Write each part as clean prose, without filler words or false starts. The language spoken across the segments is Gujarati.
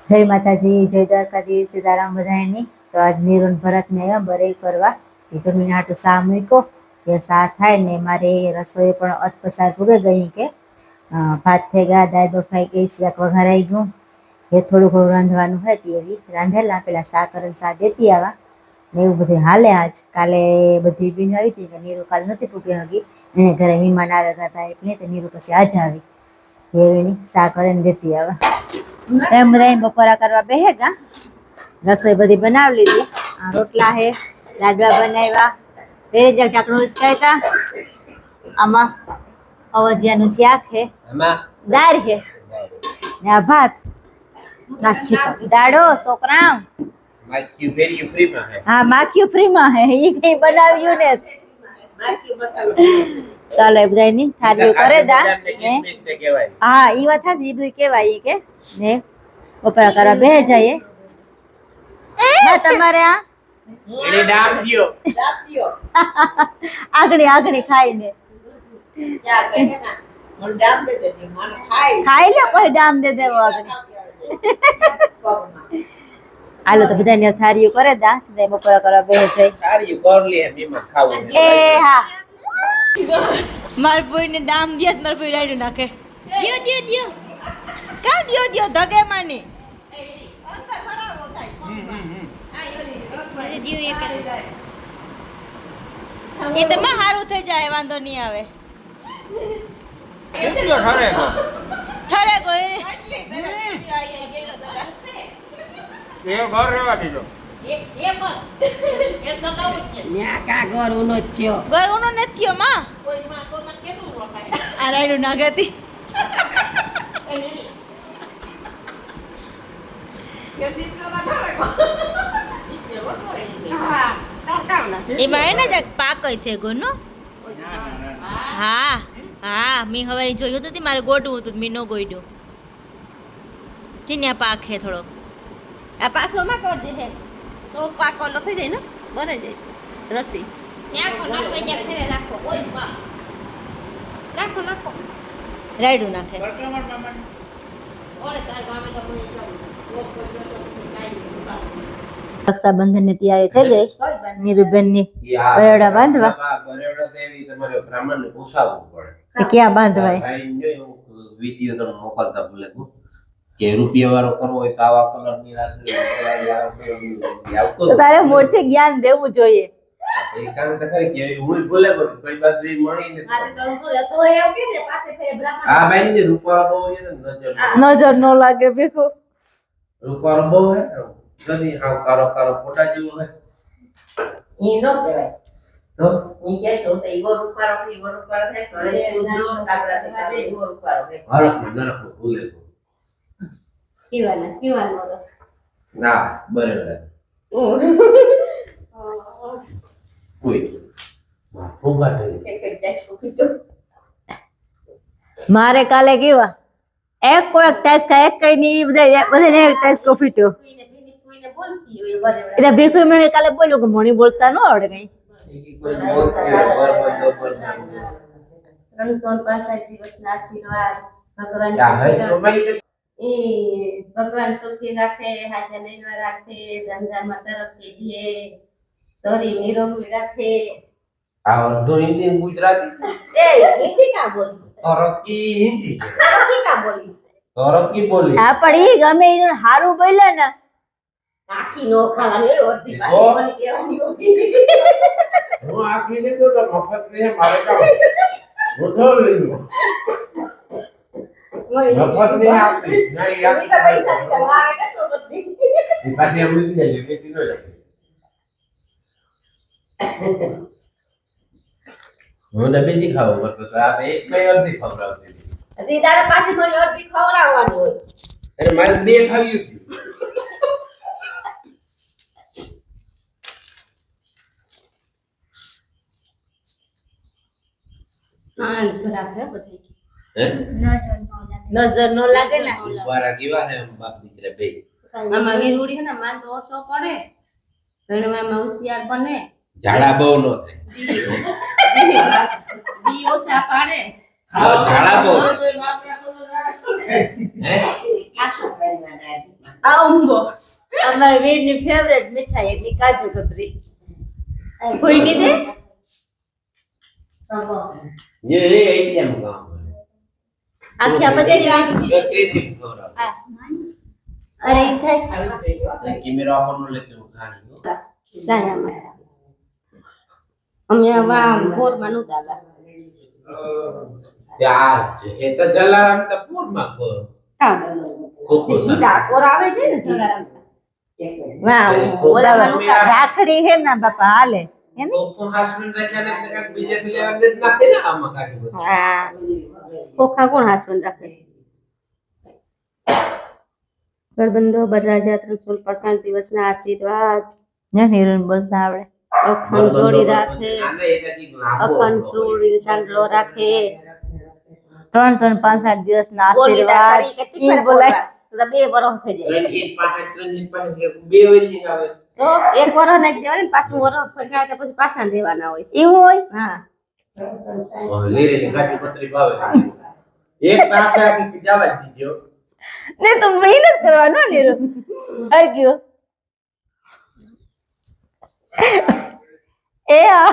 જય માતાજી, જય દ્વારકાજી, સીતારામ બધાયની। તો આજ નીરુન ભરતને આવ્યા બરે કરવા એ જમીન હાટું સા મૂક્યો કે સા થાય ને મારે રસોઈ પણ અધપસાર પૂગે ગઈ કે ભાત થઈ ગયા, દાળ બફાઈ ગઈ, શાક વઘારાઈ ગયું, એ થોડું ઘણું રાંધવાનું હતી એવી રાંધેલા પેલા સા કરીને સા દેતી આવા ને એવું બધું હાલે। આજ કાલે બધી બીન આવી હતી કે નીરુ કાલે નથી પૂગી હગી, એને ઘરે મહેમાન આવ્યા હતા એટલે તે નીરુ પછી આજ આવી એવી સા કરીને દેતી આવા। એમ બધા બપોરા કરવા બેહેગા, રસોઈ બધી બનાવી લીધી। આ રોટલા હે, લાડવા બનાવ્યા, પેરે જ ઢાંકણું ઉસકાયતા, આમાં અવજિયાનું શાક હે, દાળ હે ને આ ભાત નાખી તો દાડો છોકરા માખ્યું ફેરી ફ્રીમાં હે। હા, માખ્યું ફ્રીમાં હે, ઈ કઈ બનાવ્યું ને ચાલો એ બધાની થાળીઓ કરે દા ને હા ઈ વાત થાજી, ઈ બધું કેવાય કે ને બપોરા કરવા બેહી જઈએ ના તમારે આ એને ડામ દ્યો આગણી ખાઈને ખાઈ લે કોઈ ડામ દે દેવો આગણી હાલો તો બધાને થાળીઓ કરે દા ને બપોરા કરવા બેહી જઈ થાળીઓ કર લે બીમાં ખાવું એ હા માર બોઈને ડામ દિયત માર બોઈ રાડ્યું નાખે દિયો કા દિયો ધગે માની અંદર ખરાબો થાય એ તો માં હારું થઈ જાય, વાંધો નહીં આવે। કેટલો ઠરે ગો એ ઘર રહેવા દીધો ગોર ઉનો નથી થયો માં આ રાડ્યું નાગતી એમાં એને જ પાકઈ થઈ ગયો નો હા હા મી હવે જોયું હતું મારે ગોડવું હતું મી નો ગોડ્યો ચીન્યા પાક હે થોડોક આ પાછો માં કરજે હે તો પાકો લો થઈ જાય ને બને જાય રસી નાખો નાખો એક ફેરે રાખો નાખો રાયડું નાખે રક્ષાબંધન ની તૈયારી થઈ ગઈ, નીરુબેન ની બરેડા બાંધવા તમારે બ્રાહ્મણ ને પૂછાવવું પડે ક્યાં બાંધવાય વિડિયો તમને મોકલતા ભૂલે કે રૂપિયા વાળો કરવો હોય તો આવા કલર ની રાખડી તારે મોરથી જ્ઞાન દેવું જોઈએ। એ કામ તો ખરી કે હું ભૂલે ગયો કોઈ બાદ જે મળી ને આ તો ભૂલે તો એવું કે ને પાછે ફેરે બ્રાહ્મણ આ ભાઈ ને રૂપારો બહુ છે ને નજર નો લાગે ભેખો રૂપારો બહુ હે કદી હાવ કારો ફોટા જેવો હે ઈ નો કહેવાય તો ઈ કે તો ઈવો રૂપારો હે કરે કુદરો કાગડા થી ઈવો રૂપારો હે હરખ નરખ ભૂલે કીવાન મોરો ના બરાબર ઓ કોઈ ફોગાટે એક ટેસ્ટ કુતો મારે કાલે કેવા એક કોઈ ટેસ્ટ કા એક કઈ ની બધા એક ટેસ્ટ કોફી તો કોઈને બોલતી હોય બરે એટલે ભીખુ મને કાલે બોલ્યો કે મણી બોલતા ન આવડે કઈ કોઈ બોલ કે બરાબર દોબર 365 દિવસના આશીર્વાદ ભગવાન યા હે તો મેં એ ભગવાન સુખી રાખે, હાજર નૈવા રાખે, ધંધામાં તરક્કી દે, શરીર નિરોગી રાખે। આ અર્ધો હિન્દી ગુજરાતી એ હિન્દી કા બોલી તરક્કી હિન્દી તરક્કી કા બોલી તરક્કી બોલી હા પણ ઈ ગમે ઈ હારું બોલ્યા ને આખી નો ખાવાની હોય ઓરતી પાસે બોલી દેવાની હોય હું આખી લીધો તો મફત ને મારે કામ હું તો લીધો મફત ને આપી નહીં ઈ તો પૈસા દીધા મારે કતો બધી એ પાછી એમ લીધી જાય કે કિલો જાય હું ને બીજી ખાવ મતલબ આ એક બે અડધી ખવડાવતી હતી દી દાડા પાછી થોડી ઓરતી ખવડાવવાની હોય એટલે મારે બે ખાવી હતી હા ખરાબ હે બધી હે નજર નો લાગે ને વારા કેવા હે બાપ દીકરા બે આમાં વીરુડી હે ને માન તો ઓછો પડે ભણવામાં હોશિયાર બને ઝાડા બહુ નો થાય દી ઓછા પાડે ઝાડા બહુ હે આ છોકરાની વાત આ ઉંબો અમારી વીરની ફેવરેટ મીઠાઈ એટલે કાજુ કતરી કોઈ નહીં દે ये ATM काम આખી આ બધી है ये कैसे खबर અરે ઈ થાય कि मेरा अपन लेते हो खाने સારામાં અમે વા બોરમાં નહોતા ગયા यार ये तो जलाराम तो पूर में को હા ઈ ડાકોર આવે છે ને જલારામ વાહ ઓલામાં નહોતા ગયા. રાખડી હે ને બાપા હાલે એની को हस्बैंड रखा ने तक बीजे से लेवन ने ना पे ना हम काटू હા ખોખા કોણ હાસબન્ડ રાખે ગરબંધો બરરાજા 365 દિવસના આશીર્વાદ ને નિરન બોલતા આવડે અખંડ જોડી રાખે आने ये तक लाभ અખંડ જોડી સાંગલો રાખે 365 દિવસના બોલી આશીર્વાદ દાખરી કેટલી ઈ વાર બોલાય બોલવા તો 2 વર્ષ થઈ જાય रंजीत पाहे बे वेली आवे તો એક વર્ષ નાખી દેવાના ને પાછું વર્ષ ફરકા તો પછી પાછા દેવાના હોય એવું હોય હા ले रे काटू पत्री पावे एक तास आके जावा दीजियो ને તો મહેનત કરવાનો નીરુ આ ગયો એ આ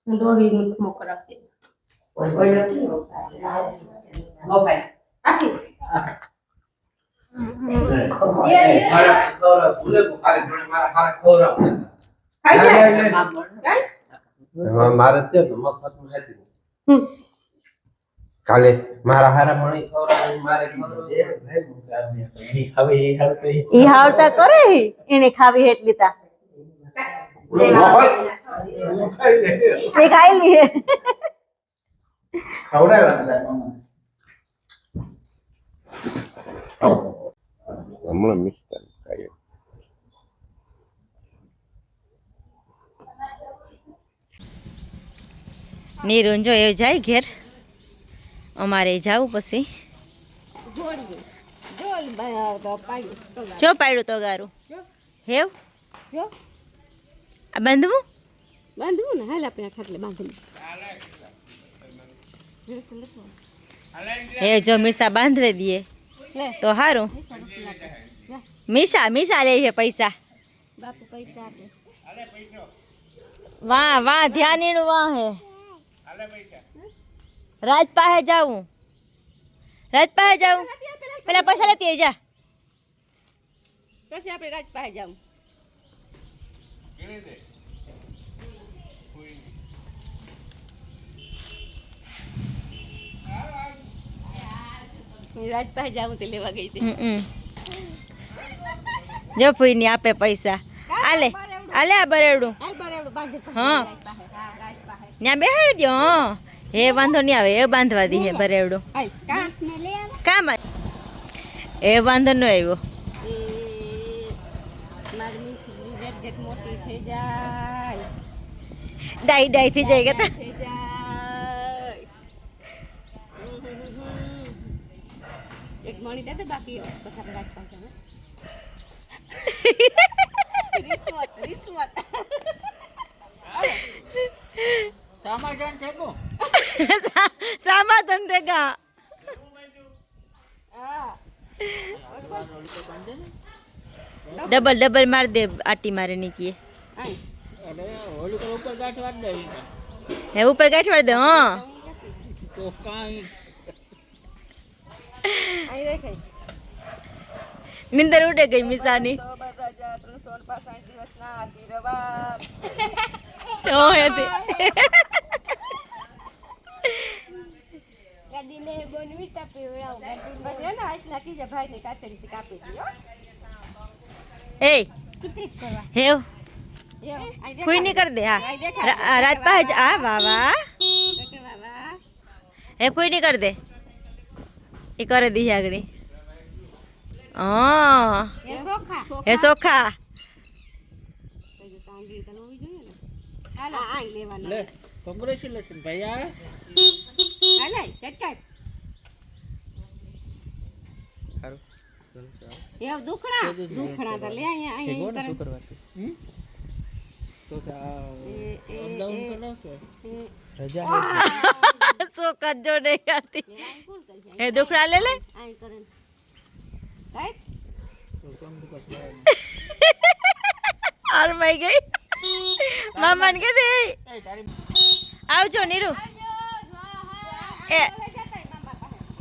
લોહી નું મોકો રાખે આખી हरा खोरा भूले को खाली जोड़े मारा हरा खोरा ખાઈ જાય કાઈ मारे ते मफत में है काले मारा हरा मणी खोरा मारे खोरा ઈ હાવતા કરે એને ખાવી હેટલી તા તે ખાઈ લી હે હમણાં મિસ્ટર કાય નીરુ જો એ જાય ઘેર અમારે જાવું પછી જો પાડ્યું તો ગારું હેવ જો આ બાંધવું બાંધવું ને હાલ આપણે ખાટલે બાંધવું હે જો મીસા બાંધવે દઈએ લે તો સારું મીસા લે છે પૈસા બાપુ પૈસા આપે વાહ વાહ ધ્યાનીનું વાહ હે રાજ પાસે જાવું પેલા પૈસા લેતી આઈ જા પછી આપણે રાજ પાસે જાવું રાજ પાસે જાવું તે લેવા ગઈ હતી જો ફૂઈની આપે પૈસા આલે આ બરેવડું હાલ બરાબર બાંધી હા. રાજ પાસે હા રાજ પાસે ત્યાં બેહાડી દો હં. એ વાંધો નહીં આવે એ બાંધવા દી હે બરેવડું હાલ કાસ ને લે આવે કામ એ વાંધો ન આવ્યો એ મારી મિસરી જેટ મોટી થઈ જાય ડાઈ થઈ જાય કે થઈ જાય એક મણી દે બાકી પછી આપણે રાજ પાસે રિશ્વત સામા ધંધે ગા હા ડબલ માર દે આટી મારે નીકીએ આઈ હે ઉપર ગાંઠવાડ દે હા આઈ દેખાય નિંદર ઉડે ગઈ મિસાની તો બરાજા 365 દિવસના આશીર્વાદ ઓ હેતી ગાડીને બોનવીટા પીવડાવ ગાડી પછી એને આઈસ નાખી જાય ભાઈને કાતરીથી કાપી દીયો એ કિત્રીક કરવા હેવ યો આઈ ફૂઈ ની કર દે હા રાત પાસે આ વાવા દેખે બાબા હે ફૂઈ ની કર દે એ કરે દી આગળી હા એ સોખા હે સોખા તો તાંગી તને હોવી જોઈએ ને હાલો આઈ લેવાનું લે કોંગ્રેચ્યુલેશન ભૈયા હાલ આઈ ચટકાર સારું એ દુખણા તો લે અહીંયા અહીંયા કરે શુક્રવાર છે તો અપડાઉન કરો કે રજા સોખા જો નહીં આતી આઈ કોણ કરે હે દુખડા લે લે આઈ કરે રાઈટ આરમાઈ ગઈ મામાને કે દે આવજો નીરુ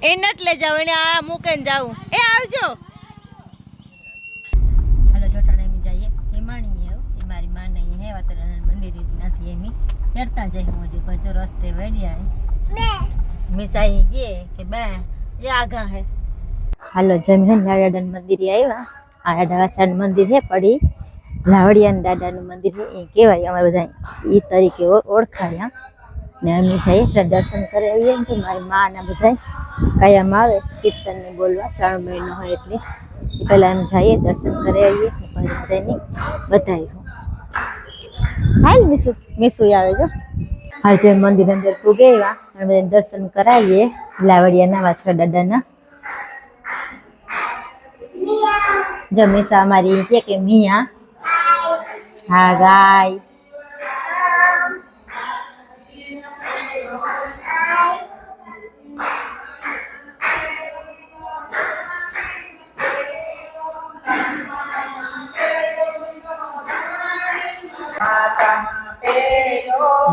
એ નટ લઈ જાવ એને આ મૂકીને જાવું એ આવજો હાલો જોટાણે એમ જઈએ હિમાણી એ મારી માં નહીં હે વાતરણ મંદિર નથી એમી ચડતા જાય હું જે બજો રસ્તે વળ્યા મિસાઈ ગયે કે બે એ આગા હે હાલો જમીન દાદાનું મંદિર આવ્યા આ દાદાસન મંદિર હે પડી લાવડિયાન દાદાનું મંદિર હે એ કહેવાય અમારે બધા એ તરીકે ઓળખાય ને અમે જઈએ એટલે દર્શન કરી આવીએ ને તો મારી મા ને બધા કાયમ આવે કીર્તનને બોલવા 3 મહિનો હોય એટલે પહેલાં અમે જઈએ દર્શન કરી આવીએ પછી બધાની બધાય હાલ મીસુ આવે જો હાલ જે મંદિર અંદર પૂગે આવ્યા અને બધા દર્શન કરાવીએ લાવડિયાના વાછરા દાદાના જો મીસા અમારી કે મિયા હા ગાય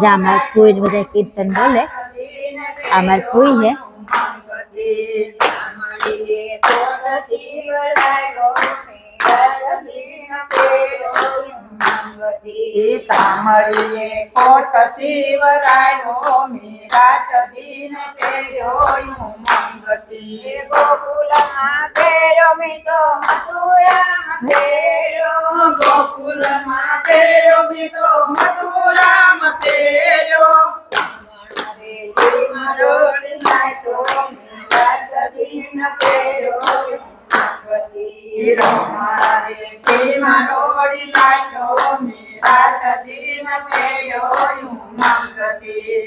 જા અમાર ફૂઈ ને બધા કીર્તન બોલે અમાર ફૂઈ હે સાંભળીએ કોટ શિવરાયો મીરાત દિન પેર્યો મંગતી ગોકુલમાં પેર્યો મીઠો મથુરામાં પેર્યો ગોકુલમાં પેર્યો મીઠો મથુરામાં પેર્યો મારો લીલાયો મીરાત દિન પેર્યો મારે તે મારો લીલાયો મીરાત દિન પેર્યો મંગતી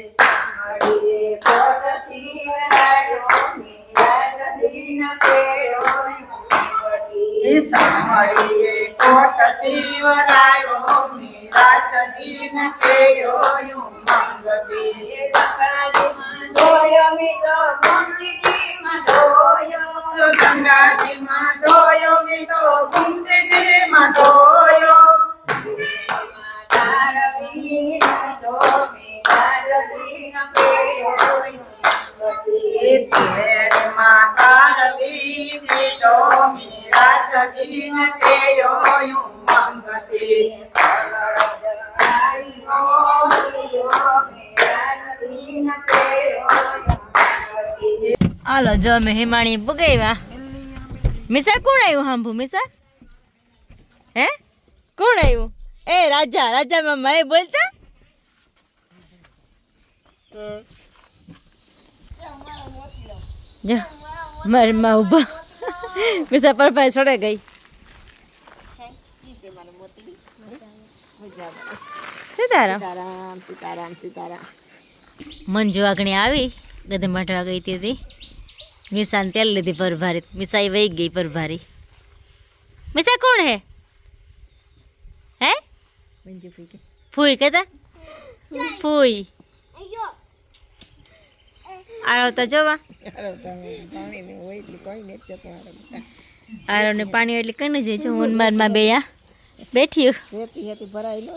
મળીએ કોટથી વરાયો મીરાત દિન પેર્યો મંગતી સાંભળીએ કોટ શિવરાયો મીરાત દિન પેર્યો મંગતી ગંગાજીમાં ધોયો મીઠો ગુંજીજીમાં ધોયો ગંગાજીમાં ધોયો મીઠો ગુંજીજીમાં ધોયો હાલો જો અમે હિમાણી બગાવ્યા મિસા કોણ આવ્યું હાંભુ મિસા હે કોણ આવ્યું એ રાજા રાજા મામા એ બોલતા જો મારી માં ઉભા મિસા પર ભાઈ છોડે ગઈ સીતારામ સીતારામ સીતારામ મંજુ આગણી આવી ગધે માટવા ગઈ હતી મિસાને તેલ લીધી પરભારી મિસા વહી ગઈ પરભારી મિસા કોણ હે હે મંજુ ફૂઈ કહેતા ફૂઈ આરવતા જોવા આરવને પાણી એટલે કઈ ન જાય જો ઉનમારમાં બે બેઠી ભરાઈ લો